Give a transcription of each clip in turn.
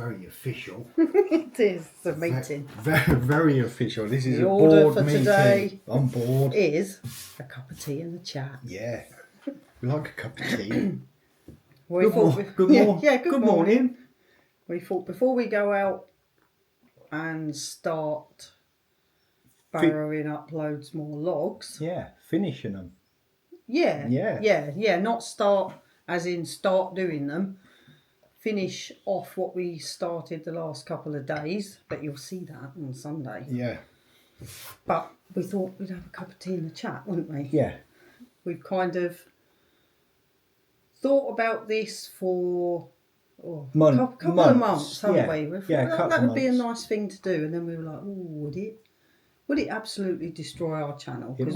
very official. It is a meeting. Very official. This is The a order board for meeting. today I'm bored. is a cup of tea and a chat. Yeah. We like a cup of tea. Good morning. We thought before we go out and start burrowing up loads more logs. Yeah, finishing them. Yeah. Not start as in start doing them. Finish off what we started the last couple of days, but you'll see that on Sunday. Yeah. But we thought we'd have a cup of tea and a chat, wouldn't we? Yeah. We've kind of thought about this for a couple of months, haven't we? We thought that would be a nice thing to do, and then we were like, would it? Would it absolutely destroy our channel? Because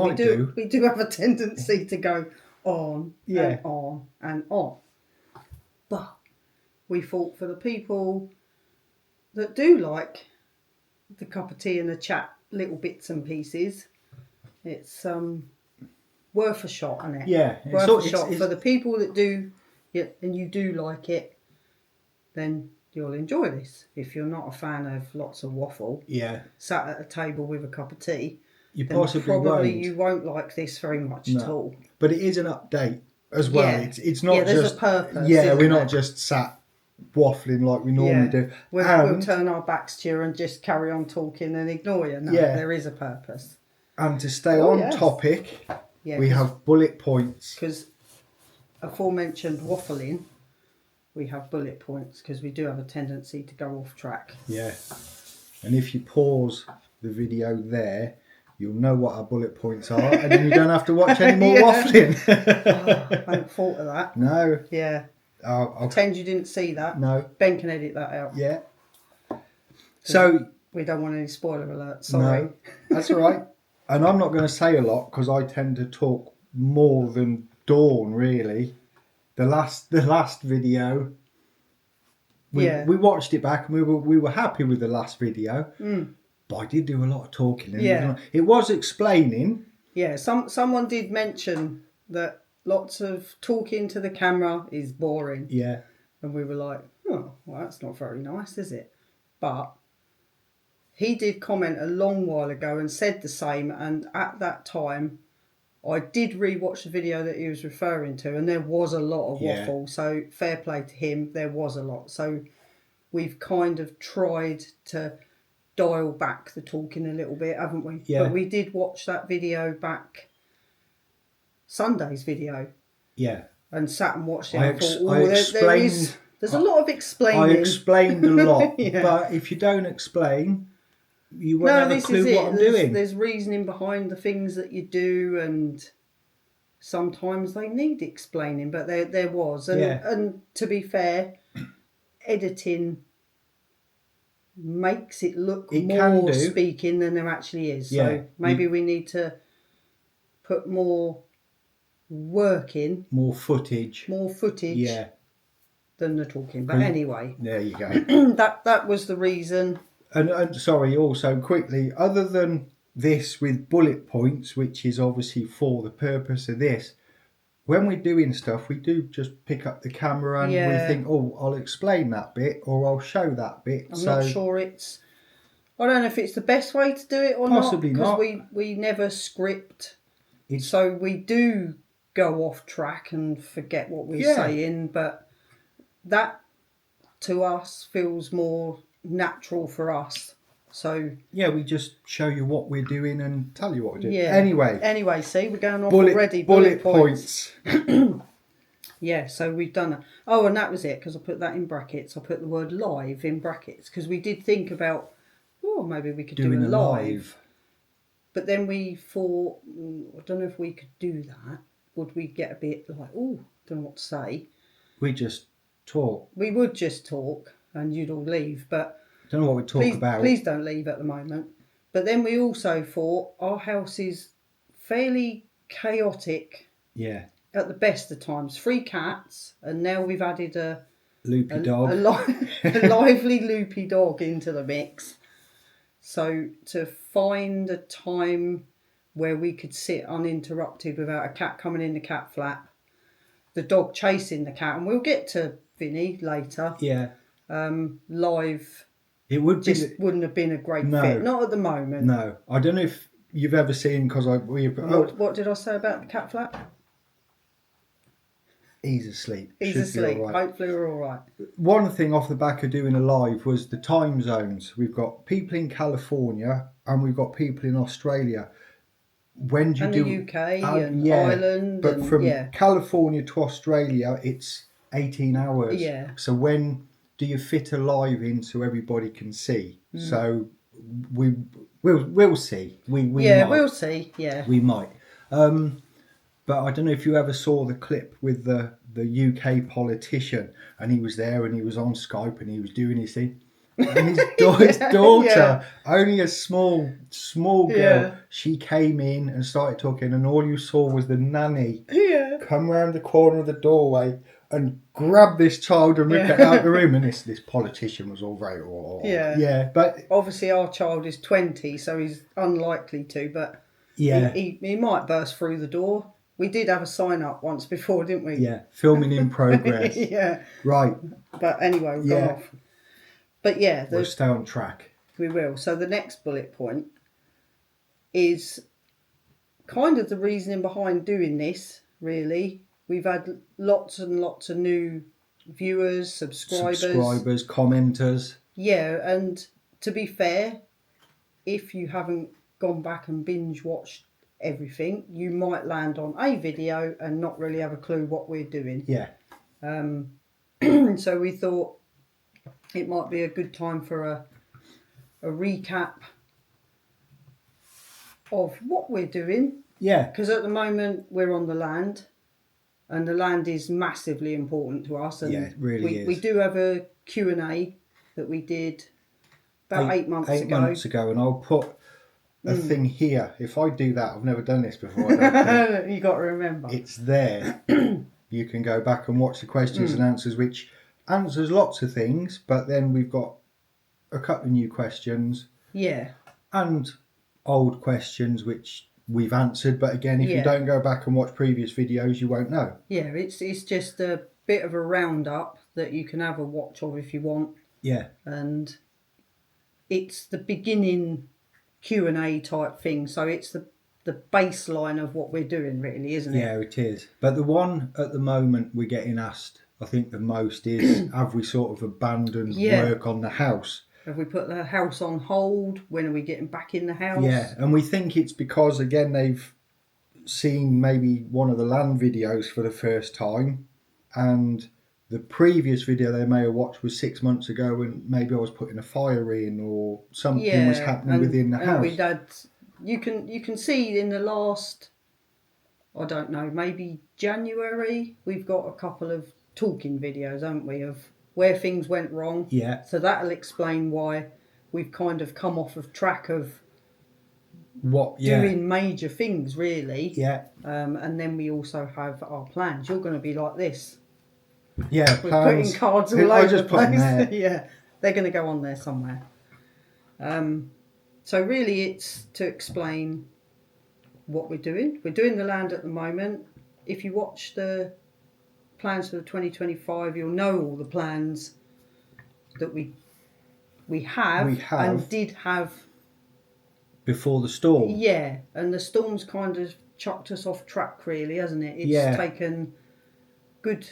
we do have a tendency to go on and on and on. But we thought for the people that do like the cup of tea and the chat, little bits and pieces, it's worth a shot, isn't it? Yeah. Worth a shot. For the people that do, and you do like it, then you'll enjoy this. If you're not a fan of lots of waffle, sat at a table with a cup of tea, you won't like this very much at all. But it is an update as well. Yeah. It's not there's just a purpose. Yeah, we're not just sat waffling like we normally do. We'll turn our backs to you and just carry on talking and ignore you. No, there is a purpose. And to stay on topic, we have bullet points. Because aforementioned waffling, we have bullet points because we do have a tendency to go off track. Yeah. And if you pause the video there, you'll know what our bullet points are, and then you don't have to watch any more waffling. I hadn't thought of that. No. Yeah. I'll pretend you didn't see that. No. Ben can edit that out. Yeah. So we don't want any spoiler alerts. Sorry. No, that's all right. And I'm not going to say a lot because I tend to talk more than Dawn, really. The last video, we watched it back and we were happy with the last video. But I did do a lot of talking. And it was explaining. Yeah, someone did mention that lots of talking to the camera is boring. Yeah. And we were like, oh, well, that's not very nice, is it? But he did comment a long while ago and said the same. And at that time, I did rewatch the video that he was referring to, and there was a lot of waffle. So fair play to him, there was a lot. So we've kind of tried to dial back the talking a little bit, haven't we? Yeah. But we did watch that video back, Sunday's video. Yeah. And sat and watched it. There's a lot of explaining. I explained a lot, but if you don't explain, you won't have a clue what I'm doing. There's reasoning behind the things that you do, and sometimes they need explaining, but there was. And to be fair, editing makes it look more speaking than there actually is. So maybe we need to put more work in. More footage. Yeah. Than the talking. But anyway. There you go. that was the reason. And sorry, also quickly, other than this with bullet points, which is obviously for the purpose of this, when we're doing stuff, we do just pick up the camera and we think, oh, I'll explain that bit or I'll show that bit. I'm not sure I don't know if it's the best way to do it or possibly not. Because we never script. So we do go off track and forget what we're saying, but that to us feels more natural for us. So we just show you what we're doing and tell you what we're doing. Anyway, see, we're going off already. Bullet points. So we've done that. Oh, and that was it, because I put that in brackets. I put the word live in brackets because we did think about, maybe we could do a live. But then we thought, I don't know if we could do that. Would we get a bit like, don't know what to say? We just talk. We would just talk and you'd all leave, but don't know what we talk about. Please don't leave at the moment. But then we also thought our house is fairly chaotic. Yeah. At the best of times. 3 cats, and now we've added a lively loopy dog into the mix. So to find a time where we could sit uninterrupted without a cat coming in the cat flap, the dog chasing the cat, and we'll get to Vinnie later. Yeah. live it would wouldn't have been a great fit. Not at the moment. No, I don't know if you've ever seen, because what did I say about the cat flap? He's asleep. He's asleep. Right. Hopefully we're all right. One thing off the back of doing a live was the time zones. We've got people in California and we've got people in Australia. When do you do the UK and Ireland? But from California to Australia, it's 18 hours. Yeah. So when do you fit a live in so everybody can see? So we'll see. We might. We'll see. Yeah, we might. But I don't know if you ever saw the clip with the UK politician, and he was there and he was on Skype and he was doing his thing. And his daughter, only a small girl, she came in and started talking, and all you saw was the nanny come round the corner of the doorway and grab this child and rip it out the room. And this politician was all very but obviously our child is 20, so he's unlikely to, but he might burst through the door. We did have a sign up once before, didn't we? Yeah, filming in progress. Right. But anyway, we've gone off. But we'll stay on track. We will. So the next bullet point is kind of the reasoning behind doing this, really. We've had lots and lots of new viewers, subscribers, commenters. Yeah, and to be fair, if you haven't gone back and binge watched everything, you might land on a video and not really have a clue what we're doing. Yeah. So we thought it might be a good time for a recap of what we're doing. Yeah. Because at the moment we're on the land, and the land is massively important to us. And it really is. We do have a Q&A that we did about 8 months ago. 8 months ago, and I'll put a thing here. If I do that, I've never done this before. I don't think. You got to remember. It's there. You can go back and watch the questions and answers, which answers lots of things, but then we've got a couple of new questions. Yeah. And old questions, which we've answered. But again, if you don't go back and watch previous videos, you won't know. Yeah, it's just a bit of a roundup that you can have a watch of if you want. Yeah. And it's the beginning Q&A type thing, so it's the baseline of what we're doing, really, isn't it? Yeah, it is. But the one at the moment we're getting asked, I think the most, is have we sort of abandoned work on the house? Have we put the house on hold? When are we getting back in the house? Yeah, and we think it's because, again, they've seen maybe one of the land videos for the first time, and the previous video they may have watched was 6 months ago, and maybe I was putting a fire in or something was happening within the house. We'd had, you can see in the last, I don't know, maybe January, we've got a couple of talking videos, haven't we, of where things went wrong. Yeah. So that'll explain why we've kind of come off of track of doing major things, really. Yeah. And then we also have our plans. You're going to be like this. Yeah, we're putting cards all over the place. Yeah, they're going to go on there somewhere. So really, it's to explain what we're doing. We're doing the land at the moment. If you watch the plans for the 2025, you'll know all the plans that we have and did have before the storm. Yeah, and the storm's kind of chucked us off track, really, hasn't it? It's taken good,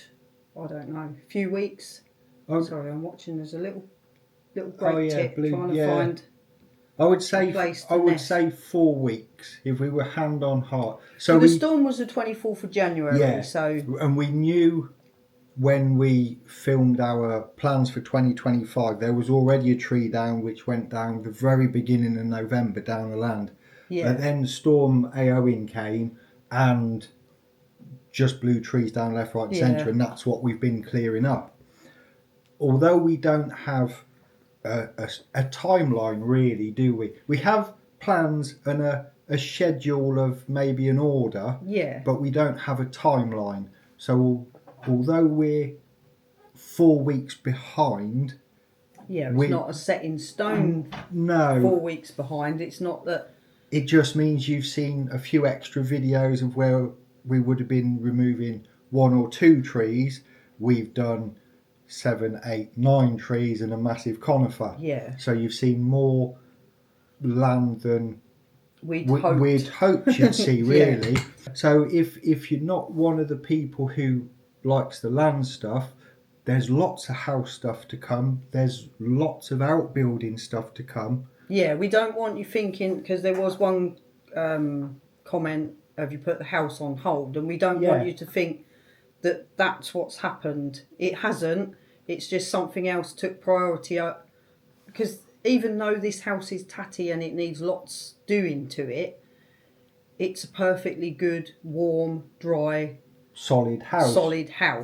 I don't know, a few weeks. Sorry, I'm watching. There's a little great tip trying to find. I would say 4 weeks if we were hand on heart. So the storm was the 24th of January. Yeah, so and we knew when we filmed our plans for 2025, there was already a tree down which went down the very beginning of November down the land. Yeah. But then Storm Eowyn came and just blew trees down left, right and centre, and that's what we've been clearing up. Although we don't have a timeline, really, do we? We have plans and a schedule of maybe an order, but we don't have a timeline. So although we're 4 weeks behind, it's not a set in stone. No, 4 weeks behind. It's not that. It just means you've seen a few extra videos of where we would have been removing 1 or 2 trees. We've done 7, 8, 9 trees and a massive conifer. Yeah. So you've seen more land than we'd hoped you'd see, really. Yeah. So if you're not one of the people who likes the land stuff, there's lots of house stuff to come. There's lots of outbuilding stuff to come. Yeah, we don't want you thinking, because there was one comment, have you put the house on hold? And we don't want you to think that that's what's happened. It hasn't. It's just something else took priority up. Because even though this house is tatty and it needs lots doing to it, it's a perfectly good, warm, dry, solid house.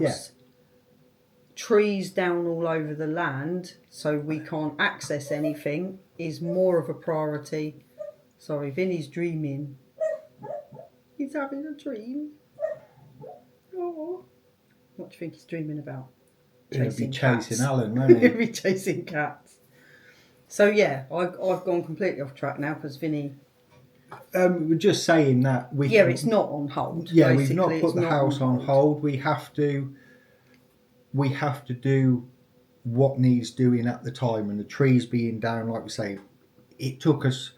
Yeah. Trees down all over the land, so we can't access anything, is more of a priority. Sorry, Vinny's dreaming. He's having a dream. Oh. What do you think he's dreaming about? He'll be chasing Alan, won't he? He'll be chasing cats. So yeah, I've gone completely off track now because Vinny... we're just saying that... it's not on hold. Yeah, basically. We've not put the house on hold. We have to do what needs doing at the time, and the trees being down, like we say, it took us...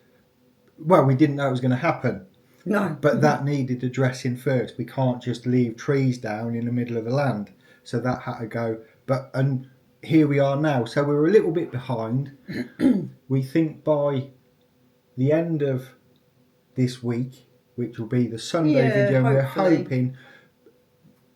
Well, we didn't know it was going to happen. No. But that needed addressing first. We can't just leave trees down in the middle of the land. So that had to go. And here we are now. So we're a little bit behind. We think by the end of this week, which will be the Sunday video, hopefully. we're hoping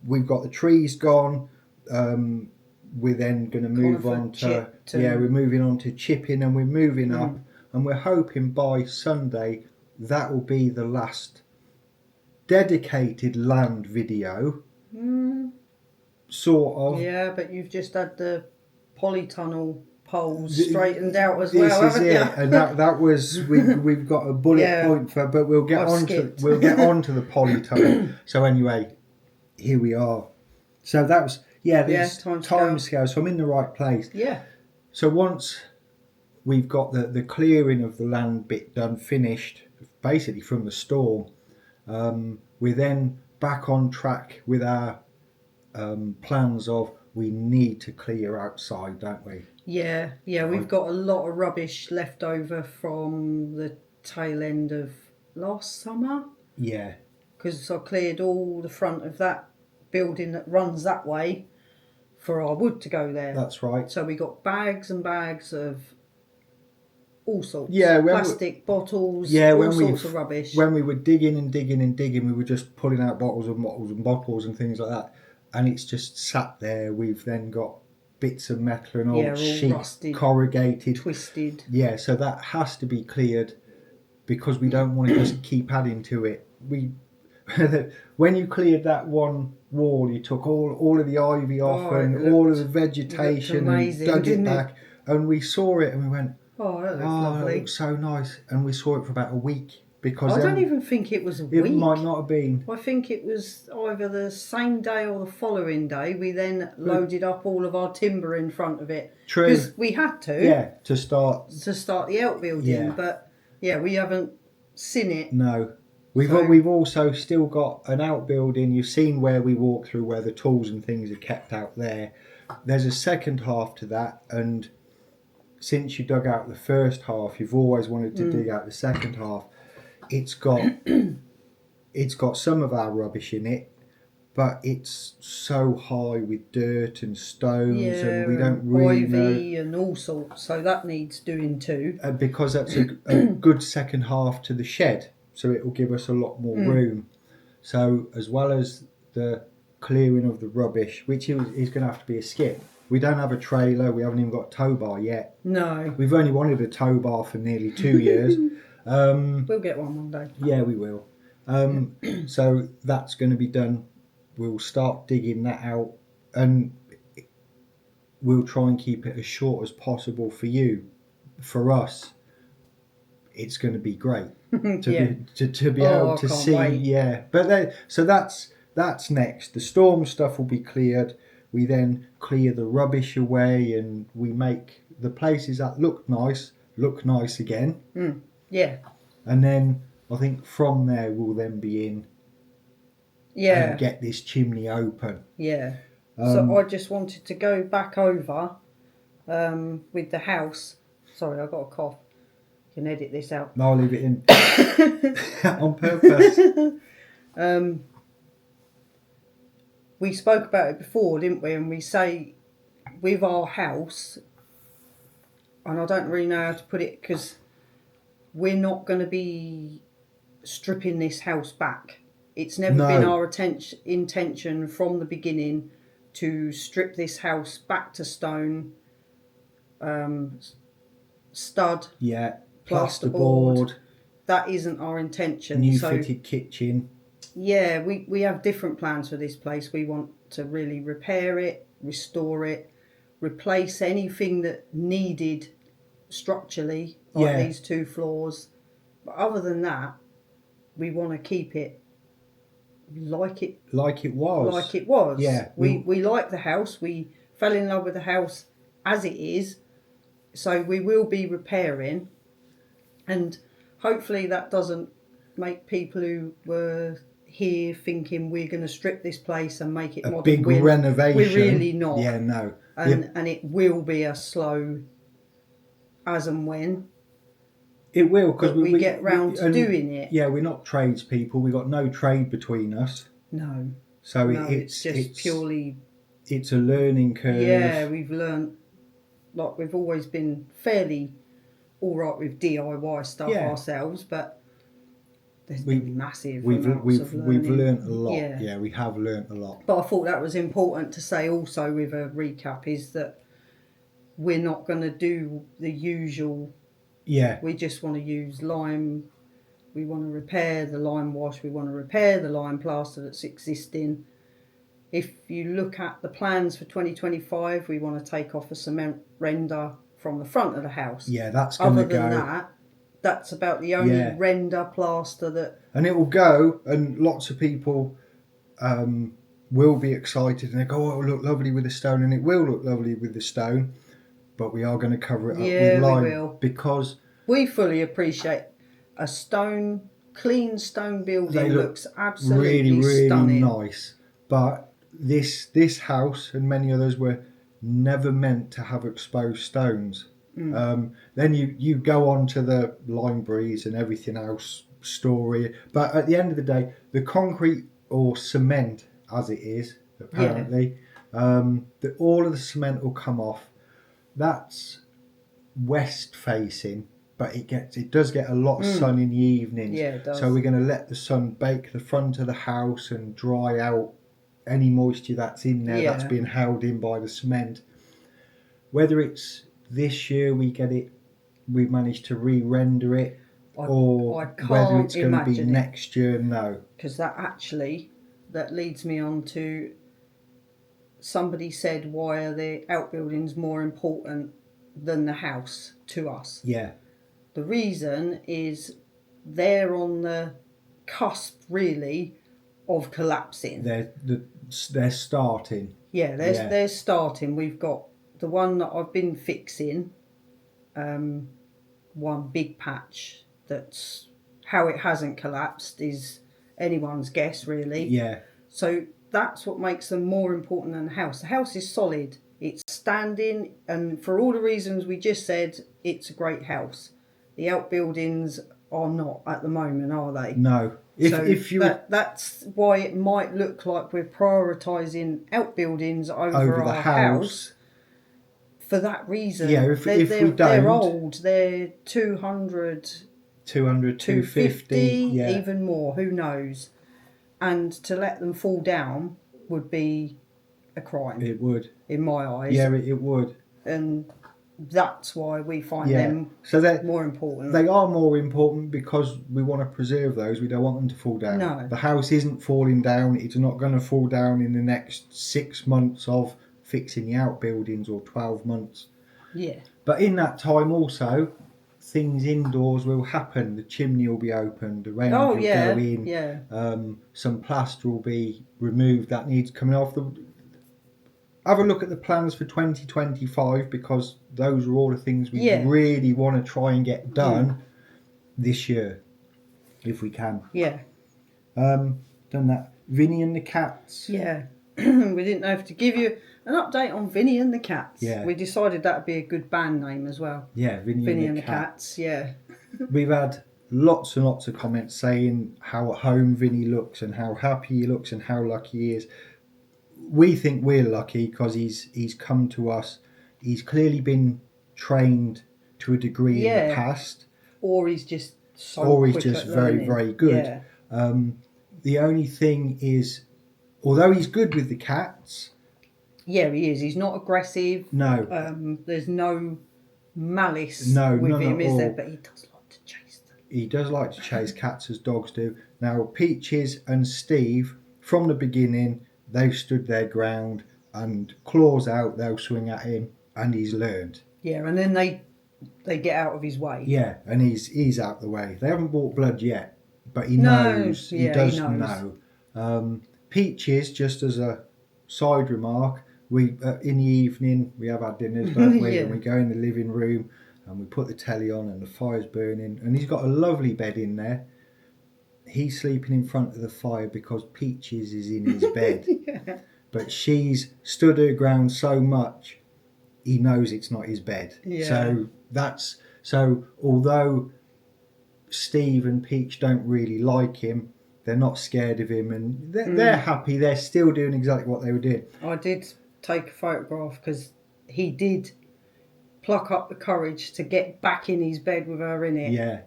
we've got the trees gone. We're then going to move on to... we're moving on to chipping, and we're moving up. And we're hoping by Sunday that will be the last dedicated land video. Sort of. Yeah, but you've just had the polytunnel poles straightened out as well, haven't you? And that was we've got a bullet point for, but we'll get on to the polytunnel. So anyway, here we are. So that was time scale. So I'm in the right place. Yeah. So once we've got the clearing of the land bit done, finished, basically from the storm, we're then back on track with our plans of we need to clear outside, don't we? Yeah, we've got a lot of rubbish left over from the tail end of last summer. Yeah. Because I cleared all the front of that building that runs that way for our wood to go there. That's right. So we got bags and bags of all sorts. Yeah, plastic bottles, all sorts of rubbish. When we were digging, we were just pulling out bottles and things like that. And it's just sat there. We've then got bits of metal and old sheet, rusted, corrugated, twisted. Yeah, so that has to be cleared because we don't want to just keep adding to it. When you cleared that one wall, you took all of the ivy off all of the vegetation and dug it back. And we saw it and we went, oh, that looks lovely. That looks so nice. And we saw it for about a week. Because I don't even think it was a week. It might not have been. I think it was either the same day or the following day. We then loaded up all of our timber in front of it. True. Because we had to. Yeah, to start the outbuilding. Yeah. But yeah, we haven't seen it. No. We've also still got an outbuilding. You've seen where we walk through, where the tools and things are kept out there. There's a second half to that, and since you dug out the first half, you've always wanted to dig out the second half. It's got some of our rubbish in it, but it's so high with dirt and stones, and we don't really know, and all sorts. So that needs doing too. Because that's a good second half to the shed, so it will give us a lot more room. So as well as the clearing of the rubbish, which is going to have to be a skip. We don't have a trailer. We haven't even got a tow bar yet. No. We've only wanted a tow bar for nearly 2 years. We'll get one day. Yeah, we will. So that's going to be done. We'll start digging that out, and we'll try and keep it as short as possible for you. For us, it's going to be great to be able to see. Wait. Yeah, but so that's next. The storm stuff will be cleared. We then clear the rubbish away, and we make the places that look nice again. Yeah. And then I think from there we'll then be in and get this chimney open. Yeah. So I just wanted to go back over with the house. Sorry, I got a cough. You can edit this out. No, I'll leave it in on purpose. We spoke about it before, didn't we? And we say with our house, and I don't really know how to put it, because we're not going to be stripping this house back. It's never been our intention from the beginning to strip this house back to stone, stud, plasterboard. That isn't our intention. New fitted kitchen. Yeah, we have different plans for this place. We want to really repair it, restore it, replace anything that needed structurally, like these 2 floors. But other than that, we want to keep it like it was. Yeah, we like the house. We fell in love with the house as it is. So we will be repairing, and hopefully that doesn't make people who were here thinking we're going to strip this place and make it a modern. Big renovation. We're really not. Yeah, no. And it will be a slow as and when. It will, because we get round to doing it. Yeah, we're not tradespeople. We've got no trade between us. No. So it's just purely... It's a learning curve. Yeah, we've learned... Like, we've always been fairly all right with DIY stuff ourselves, but there's been massive amounts of learning. We've learnt a lot. Yeah, we have learnt a lot. But I thought that was important to say also with a recap, is that we're not going to do the usual... Yeah. We just want to use lime. We want to repair the lime wash. We want to repair the lime plaster that's existing. If you look at the plans for 2025, we want to take off a cement render from the front of the house. Yeah, that's going to go. Other than that, that's about the only render plaster that... And it will go, and lots of people will be excited, and they go, oh, it'll look lovely with the stone, and it will look lovely with the stone. But we are going to cover it up with lime. We will. Because we fully appreciate a clean stone building looks absolutely really stunning. Nice. But this house and many others were never meant to have exposed stones. Then you go on to the lime breeze and everything else story. But at the end of the day, the concrete or cement, as it is apparently, all of the cement will come off. That's west facing, but it does get a lot of sun in the evenings. Yeah, it does. So we're going to let the sun bake the front of the house and dry out any moisture that's in there that's being held in by the cement. Whether it's this year we managed to re-render it, or whether it's going to be next year, no. Because that leads me on to... Somebody said, why are the outbuildings more important than the house to us? Yeah. The reason is they're on the cusp, really, of collapsing. They're starting. Yeah, they're starting. We've got the one that I've been fixing, one big patch. That's how it hasn't collapsed is anyone's guess, really. Yeah. So that's what makes them more important than the house. The house is solid. It's standing, and for all the reasons we just said, it's a great house. The outbuildings are not at the moment, are they? No. That's why it might look like we're prioritising outbuildings over our house. For that reason. Yeah, if we don't. They're old. They're 200, 250, even more. Who knows? And to let them fall down would be a crime. It would. In my eyes. Yeah, it would. And that's why we find them more important. They are more important because we want to preserve those. We don't want them to fall down. No. The house isn't falling down. It's not going to fall down in the next 6 months of fixing the outbuildings, or 12 months. Yeah. But in that time also, things indoors will happen. The chimney will be opened, the rain will go in. Yeah. Some plaster will be removed that needs coming off. Have a look at the plans for 2025, because those are all the things we really want to try and get done this year, if we can. Yeah. Done that. Vinnie and the Cats. Yeah. we didn't know if to give you an update on Vinnie and the Cats. Yeah. We decided that would be a good band name as well. Yeah, Vinnie and the Cats. Yeah. We've had lots and lots of comments saying how at home Vinnie looks and how happy he looks and how lucky he is. We think we're lucky because he's come to us. He's clearly been trained to a degree in the past. Or he's just very, very good. Yeah. The only thing is, although he's good with the cats... Yeah, he is. He's not aggressive. No. There's no malice with him, is there? But he does like to chase them. He does like to chase cats as dogs do. Now, Peaches and Steve, from the beginning, they've stood their ground, and claws out, they'll swing at him, and he's learned. Yeah, and then they get out of his way. Yeah, and he's out the way. They haven't bought blood yet, but he knows. He does know. Peaches, just as a side remark, we in the evening we have our dinners, don't we? And we go in the living room and we put the telly on and the fire's burning, and he's got a lovely bed in there. He's sleeping in front of the fire because Peaches is in his bed. Yeah. But she's stood her ground so much, he knows it's not his bed. Yeah. So although Steve and Peach don't really like him, they're not scared of him, and they're happy. They're still doing exactly what they were doing. I did take a photograph because he did pluck up the courage to get back in his bed with her in it. Yeah.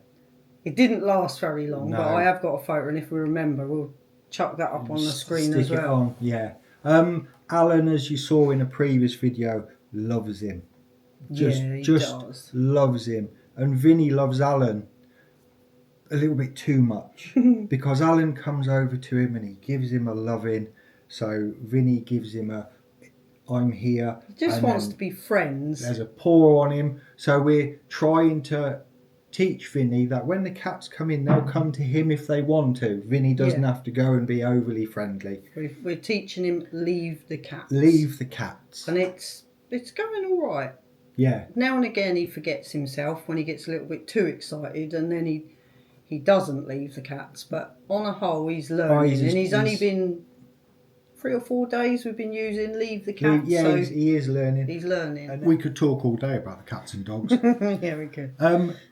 It didn't last very long, but I have got a photo, and if we remember, we'll chuck that up on the screen as well. Stick it on, yeah. Alan, as you saw in a previous video, loves him. Just does. Loves him. And Vinnie loves Alan a little bit too much because Alan comes over to him and he gives him a loving. So Vinnie gives him a, I'm here. He just wants to be friends. There's a paw on him. So we're trying to teach Vinnie that when the cats come in, they'll come to him if they want to. Vinnie doesn't have to go and be overly friendly. We're teaching him leave the cats. Leave the cats. And it's going all right. Yeah. Now and again he forgets himself when he gets a little bit too excited, and then he doesn't leave the cats. But on a whole, he's learning, and he's only been 3 or 4 days we've been using leave the cats. Yeah, so he is learning. He's learning. And we could talk all day about the cats and dogs. Yeah, we could.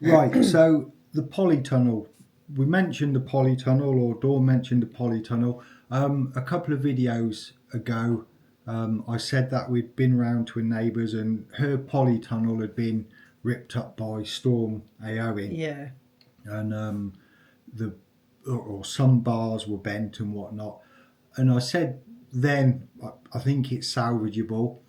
Right, so the polytunnel. We mentioned the polytunnel, or Dawn mentioned the polytunnel. A couple of videos ago, I said that we'd been round to a neighbour's and her polytunnel had been ripped up by Storm Aowen. Yeah. And some bars were bent and whatnot. And I said then, I think it's salvageable.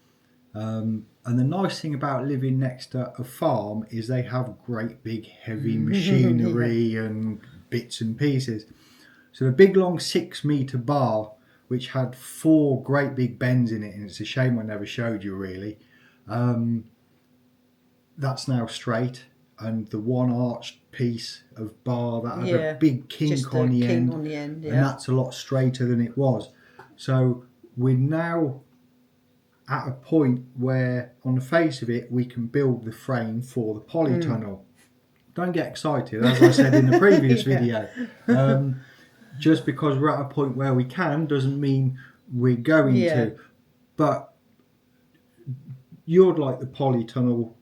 And the nice thing about living next to a farm is they have great big heavy machinery and bits and pieces. So the big long 6-metre bar, which had 4 great big bends in it, and it's a shame I never showed you really, that's now straight. And the one arched piece of bar that had a big kink on the end, and that's a lot straighter than it was. So we're now at a point where on the face of it we can build the frame for the polytunnel. Don't get excited, as I said in the previous video. Just because we're at a point where we can doesn't mean we're going to. But you'd like the polytunnel.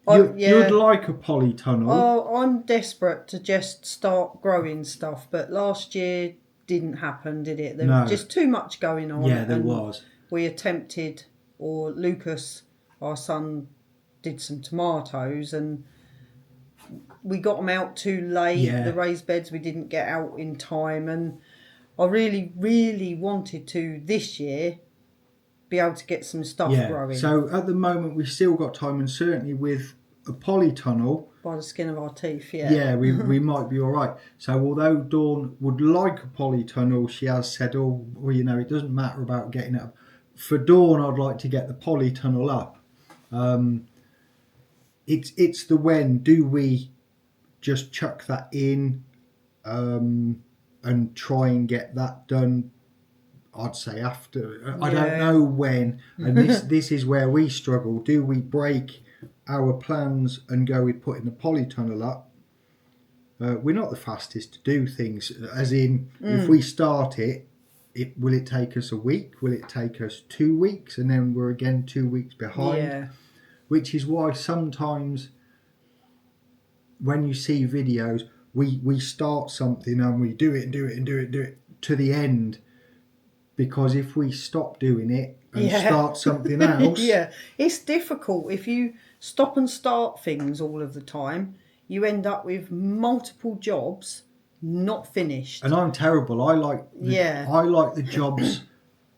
You'd like a polytunnel. Oh, I'm desperate to just start growing stuff, but last year didn't happen, did it? There was just too much going on. Yeah, there was. We attempted, or Lucas, our son, did some tomatoes, and we got them out too late. Yeah. The raised beds we didn't get out in time, and I really, really wanted to this year be able to get some stuff growing. So at the moment we've still got time, and certainly with a polytunnel, by the skin of our teeth, we might be all right. So although Dawn would like a polytunnel, she has said, it doesn't matter about getting it up. For Dawn, I'd like to get the polytunnel up. It's the when. Do we just chuck that in and try and get that done? I'd say after. I don't know when. And this is where we struggle. Do we break our plans and go with putting the polytunnel up? We're not the fastest to do things. As in, if we start it, will it take us a week? Will it take us 2 weeks? And then we're again 2 weeks behind. Yeah. Which is why sometimes when you see videos, we start something and we do it to the end. Because if we stop doing it and start something else... Yeah, it's difficult. If you stop and start things all of the time, you end up with multiple jobs not finished. And I'm terrible. I like the jobs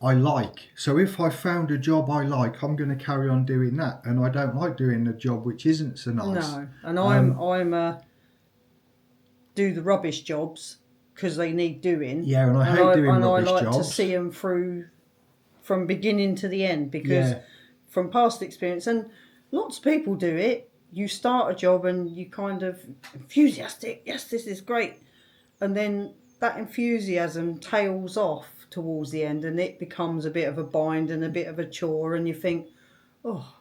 I like. So if I found a job I like, I'm going to carry on doing that. And I don't like doing a job which isn't so nice. No, and I'm do the rubbish jobs because they need doing. Yeah, and I hate doing rubbish jobs. And I like to see them through from beginning to the end because from past experience, and lots of people do it, you start a job and you kind of enthusiastic, yes, this is great. And then that enthusiasm tails off towards the end and it becomes a bit of a bind and a bit of a chore and you think, oh,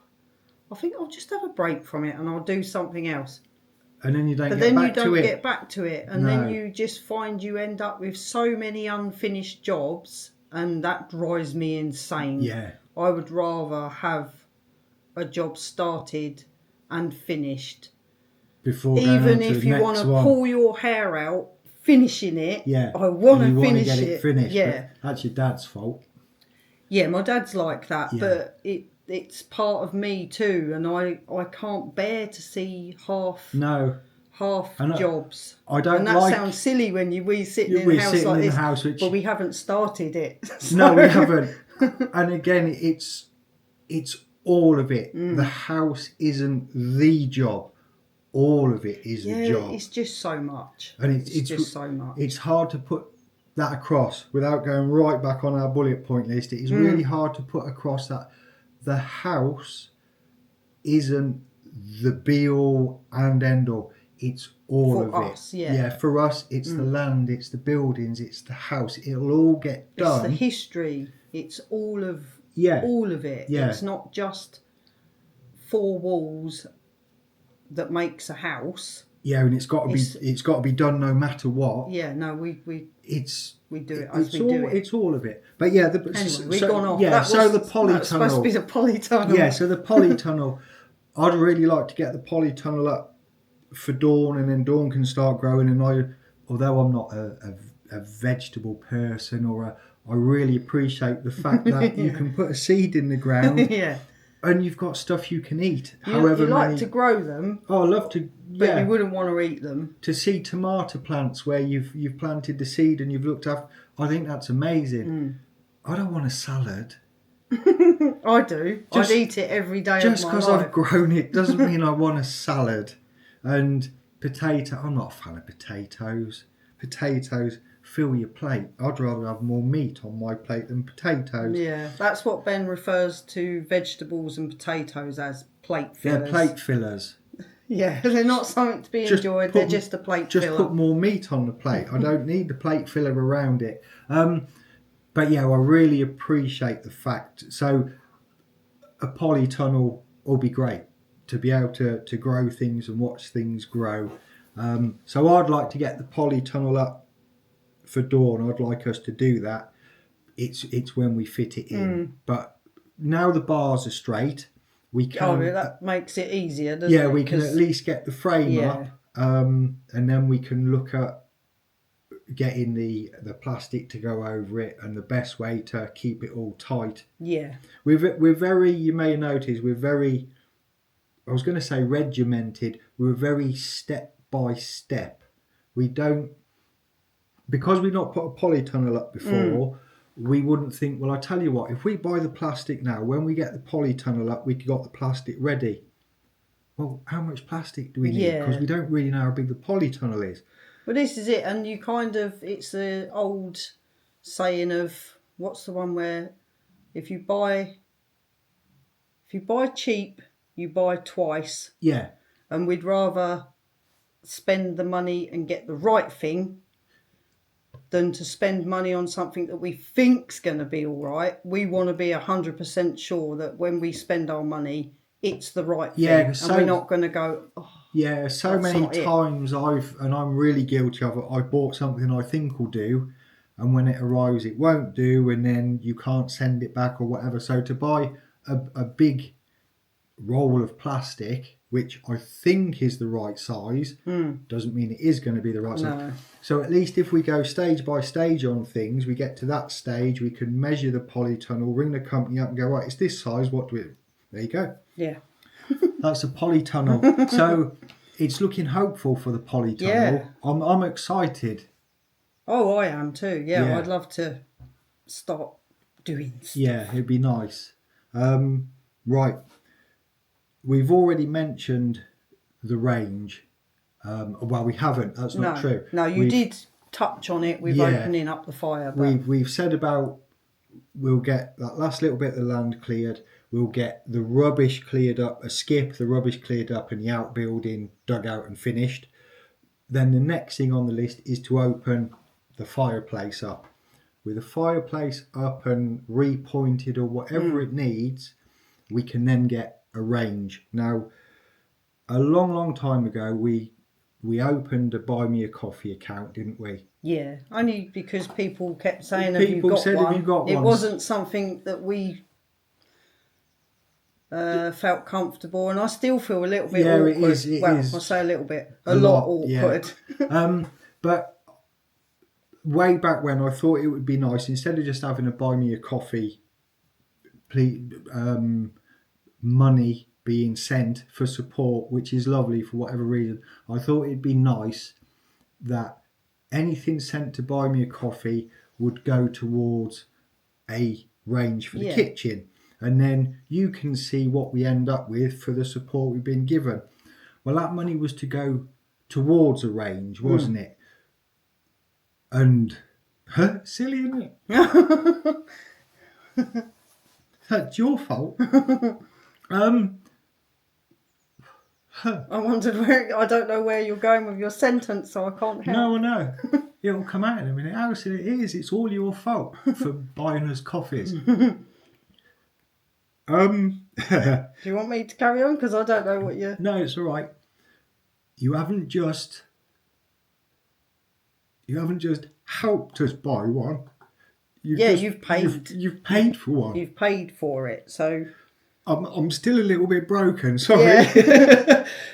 I think I'll just have a break from it and I'll do something else. And then you don't get back to it. And then you just find you end up with so many unfinished jobs and that drives me insane. Yeah. I would rather have a job started and finished. Before even if you want to pull your hair out, finishing it. Yeah. I want to finish get it finished. Yeah. That's your dad's fault. Yeah, my dad's like that, but it's part of me too, and I can't bear to see half jobs. I don't. And that sounds silly when we sitting in a house like this, but we haven't started it. So. No, we haven't. And again, it's all of it. The house isn't the job. All of it is the job. It's just so much. And it's just so much. It's hard to put that across without going right back on our bullet point list. It is really hard to put across that the house isn't the be all and end all. It's all of it. Yeah, for us, it's the land, it's the buildings, it's the house. It'll all get done. It's the history. It's all of it. Yeah. It's not just 4 walls that makes a house. Yeah, and it's got to be done no matter what. Yeah, no, we do it as we do it. It's all of it. But yeah, anyway, we've gone off. Yeah, the polytunnel. That was supposed to be the polytunnel. Yeah, so the polytunnel. I'd really like to get the polytunnel up for Dawn, and then Dawn can start growing. And although I'm not a vegetable person, I really appreciate the fact that you can put a seed in the ground. Yeah. And you've got stuff you can eat. You like to grow them. Oh, I love to. But you wouldn't want to eat them. To see tomato plants where you've planted the seed and you've looked after, I think that's amazing. I don't want a salad. I do. I'd eat it every day of my life. Just because I've grown it doesn't mean I want a salad. And I'm not a fan of potatoes. Potatoes fill your plate. I'd rather have more meat on my plate than potatoes. Yeah, that's what Ben refers to vegetables and potatoes as, plate fillers. They're plate fillers. Yeah, they're not something to be enjoyed. They're just a plate filler. Just put more meat on the plate. I don't need the plate filler around it. But yeah, I really appreciate the fact. So a polytunnel will be great to be able to grow things and watch things grow. So I'd like to get the polytunnel up for Dawn. I'd like us to do that. It's when we fit it in. But now the bars are straight, we can... Oh, that makes it easier, doesn't it? Yeah, we can at least get the frame up. And then we can look at getting the plastic to go over it and the best way to keep it all tight. Yeah. We're very, you may notice, we're very, I was going to say regimented, we're very step by step. We don't, because we've not put a polytunnel up before, we wouldn't think, well, I tell you what, if we buy the plastic now, when we get the polytunnel up, we've got the plastic ready. Well, how much plastic do we need? Because we don't really know how big the polytunnel is. Well, this is it, and you kind of, it's the old saying of, what's the one where if you buy cheap, you buy twice. Yeah. And we'd rather spend the money and get the right thing than to spend money on something that we think's going to be all right. We want to be 100% sure that when we spend our money, it's the right thing. Yeah, and we're not going to go, yeah, so many times I'm really guilty of it. I bought something I think will do, and when it arrives it won't do, and then you can't send it back or whatever. So to buy a big roll of plastic, which I think is the right size, doesn't mean it is going to be the right size. So at least if we go stage by stage on things, we get to that stage, we can measure the polytunnel, ring the company up and go, right, it's this size, what do we do? There you go. Yeah. That's a polytunnel. So it's looking hopeful for the polytunnel. Yeah. I'm excited. Oh, I am too. Yeah, I'd love to start doing stuff. Yeah, it'd be nice. Right. We've already mentioned the range. Well, we haven't. That's not true. No, you did touch on it with opening up the fire. But... We've said about we'll get that last little bit of the land cleared. We'll get the rubbish cleared up, a skip, the rubbish cleared up, and the outbuilding dug out and finished. Then the next thing on the list is to open the fireplace up. With the fireplace up and repointed or whatever it needs, we can then get a range. Now, a long time ago, we opened a Buy Me a Coffee account, didn't we? Yeah, only because people kept saying, have you got one? It wasn't something that we felt comfortable, and I still feel a little bit awkward. It is. I say a little bit, a lot awkward. Yeah. But way back when, I thought it would be nice, instead of just having a Buy Me a Coffee, money being sent for support, which is lovely for whatever reason, I thought it'd be nice that anything sent to Buy Me a Coffee would go towards a range for the kitchen. And then you can see what we end up with for the support we've been given. Well, that money was to go towards a range, wasn't it? And silly, isn't it? That's your fault. I wondered where. I don't know where you're going with your sentence, so I can't help. No. It'll come out in a minute. Alison, it is. It's all your fault for buying us coffees. Do you want me to carry on? Because I don't know what you're... No, it's all right. You haven't just helped us buy one. You've paid. You've paid for one. You've paid for it, so... I'm still a little bit broken, sorry.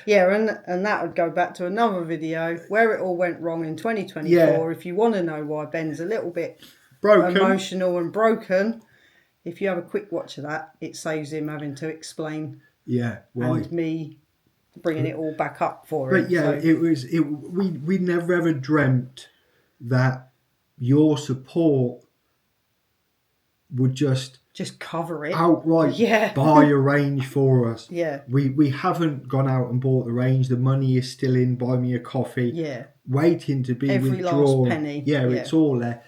Yeah, and that would go back to another video where it all went wrong in 2024. Yeah. If you want to know why Ben's a little bit emotional and broken... If you have a quick watch of that, it saves him having to explain. Yeah, why? And me bringing it all back up for him. But yeah, so. We never ever dreamt that your support would just cover it outright. Buy a range for us. Yeah, we haven't gone out and bought the range. The money is still in Buy Me a Coffee. Yeah, waiting to be every withdrawn. Last penny. Yeah, it's all there.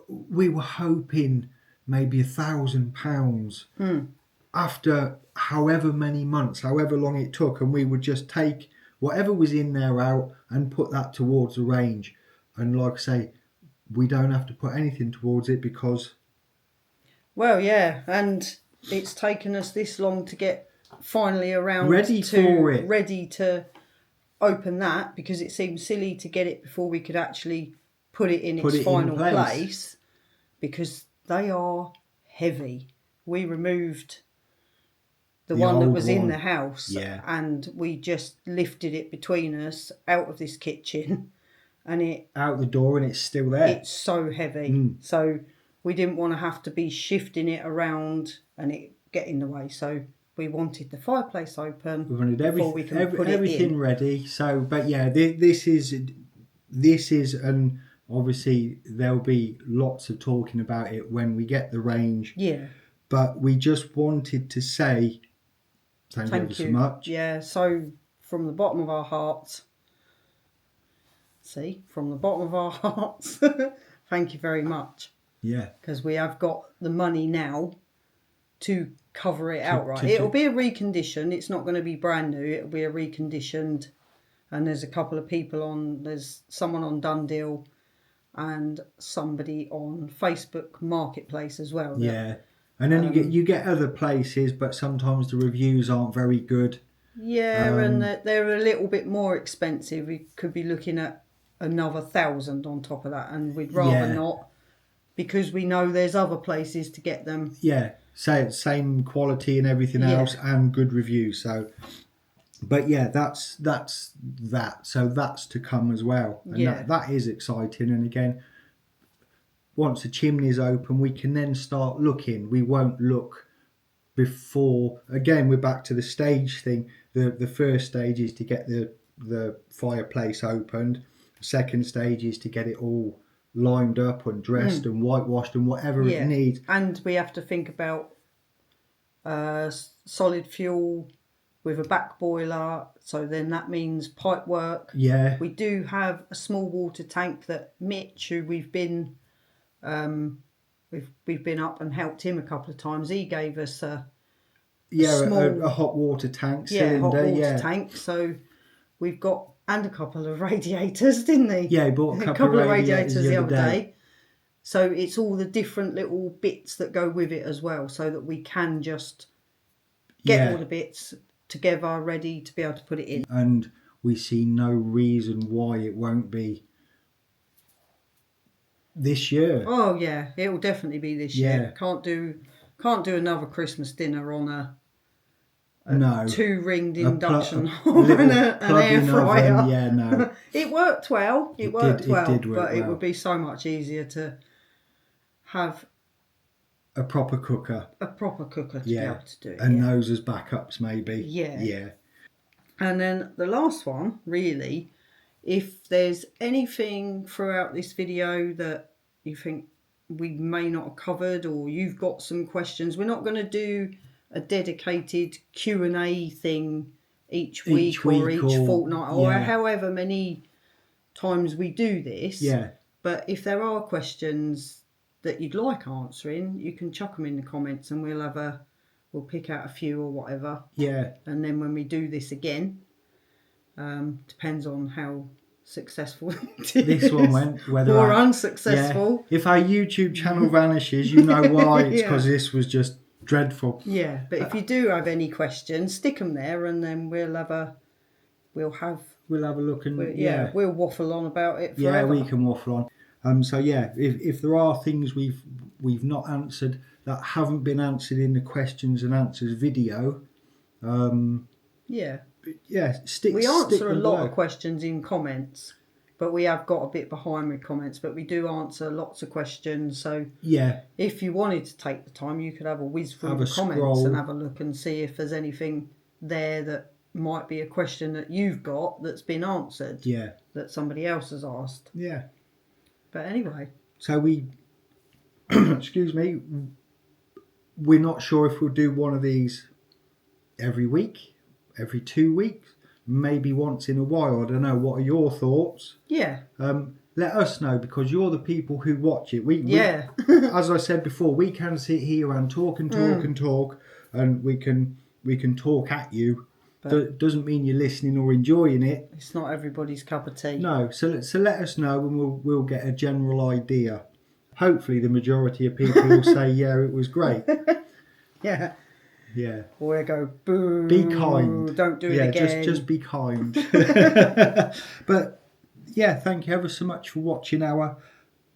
We were hoping maybe £1,000 after however many months, however long it took, and we would just take whatever was in there out and put that towards the range. And like I say, we don't have to put anything towards it because... Well, yeah, and it's taken us this long to get finally around ready to open that, because it seemed silly to get it before we could actually put it in its final place, because they are heavy. We removed the one that was in the house, and we just lifted it between us out of this kitchen, and it out the door, and it's still there. It's so heavy, so we didn't want to have to be shifting it around and it get in the way. So we wanted the fireplace open. We wanted everything ready. So, but yeah, this is, and obviously there'll be lots of talking about it when we get the range. Yeah. But we just wanted to say thank you ever so much. Yeah. So from the bottom of our hearts, thank you very much. Yeah. Because we have got the money now to cover it outright. It'll be a recondition. It's not going to be brand new. It'll be a reconditioned. And there's a couple of people there's someone on Done Deal and somebody on Facebook Marketplace as well. Yeah. And then you get other places, but sometimes the reviews aren't very good. Yeah, and they're a little bit more expensive. We could be looking at another 1,000 on top of that, and we'd rather not. because we know there's other places to get them. Yeah, same quality and everything else, and good reviews. So, but yeah, that's that. So that's to come as well, and that is exciting. And again, once the chimney's open, we can then start looking. We won't look before. Again, we're back to the stage thing. The first stage is to get the fireplace opened. The second stage is to get it all lined up and dressed and whitewashed and whatever it needs. And we have to think about solid fuel with a back boiler, so then that means pipe work. Yeah. We do have a small water tank that Mitch, who we've been up and helped him a couple of times, he gave us a hot water tank cylinder. Hot water tank. So we've got, and a couple of radiators, didn't he? Yeah, he bought a couple of radiators the other day. So it's all the different little bits that go with it as well, so that we can just get all the bits together ready to be able to put it in. And we see no reason why it won't be this year. Oh yeah, it will definitely be this year. Can't do another Christmas dinner on a 2-ringed induction and an air fryer. Oven. Yeah, no. It worked well. It did work well. It would be so much easier to have a proper cooker. To be able to do it. And those as backups, maybe. Yeah. And then the last one, really, if there's anything throughout this video that you think we may not have covered, or you've got some questions, we're not going to do a dedicated Q&A thing each week or each fortnight or however many times we do this. Yeah. But if there are questions that you'd like answering, you can chuck them in the comments and we'll pick out a few or whatever. Yeah. And then when we do this again, depends on how successful this one went, whether or unsuccessful. If our YouTube channel vanishes, you know why. It's because this was just dreadful. Yeah, but if you do have any questions, stick them there, and then we'll have a look, and we'll waffle on about it forever. Yeah, we can waffle on. So yeah, if there are things we've not answered that haven't been answered in the questions and answers video, we answer a lot of questions in comments, but we have got a bit behind with comments, but we do answer lots of questions. So if you wanted to take the time, you could have a whiz through the comments and have a look and see if there's anything there that might be a question that you've got that's been answered, that somebody else has asked. But anyway, so we excuse me, we're not sure if we'll do one of these every week, every 2 weeks, maybe once in a while. I don't know. What are your thoughts? Let us know, because you're the people who watch it. We as I said before, we can sit here and talk and talk, and we can talk at you. But doesn't mean you're listening or enjoying it. It's not everybody's cup of tea. No. So let us know, and we'll get a general idea. Hopefully, the majority of people will say, "Yeah, it was great." Yeah. Or go, boo. Be kind. Don't do it again. Just be kind. But yeah, thank you ever so much for watching our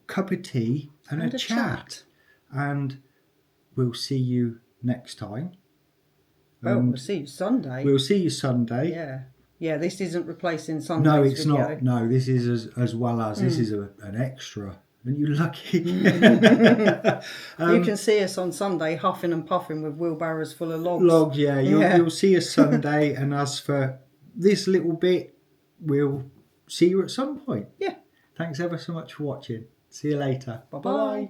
cup of tea and a chat. And we'll see you next time. We'll see you Sunday. We'll see you Sunday. Yeah, this isn't replacing Sunday's No, it's video. not. No, this is as well as. This is an extra. Aren't you lucky? You can see us on Sunday huffing and puffing with wheelbarrows full of logs. You'll see us Sunday. And as for this little bit, we'll see you at some point. Yeah. Thanks ever so much for watching. See you later. Bye-bye.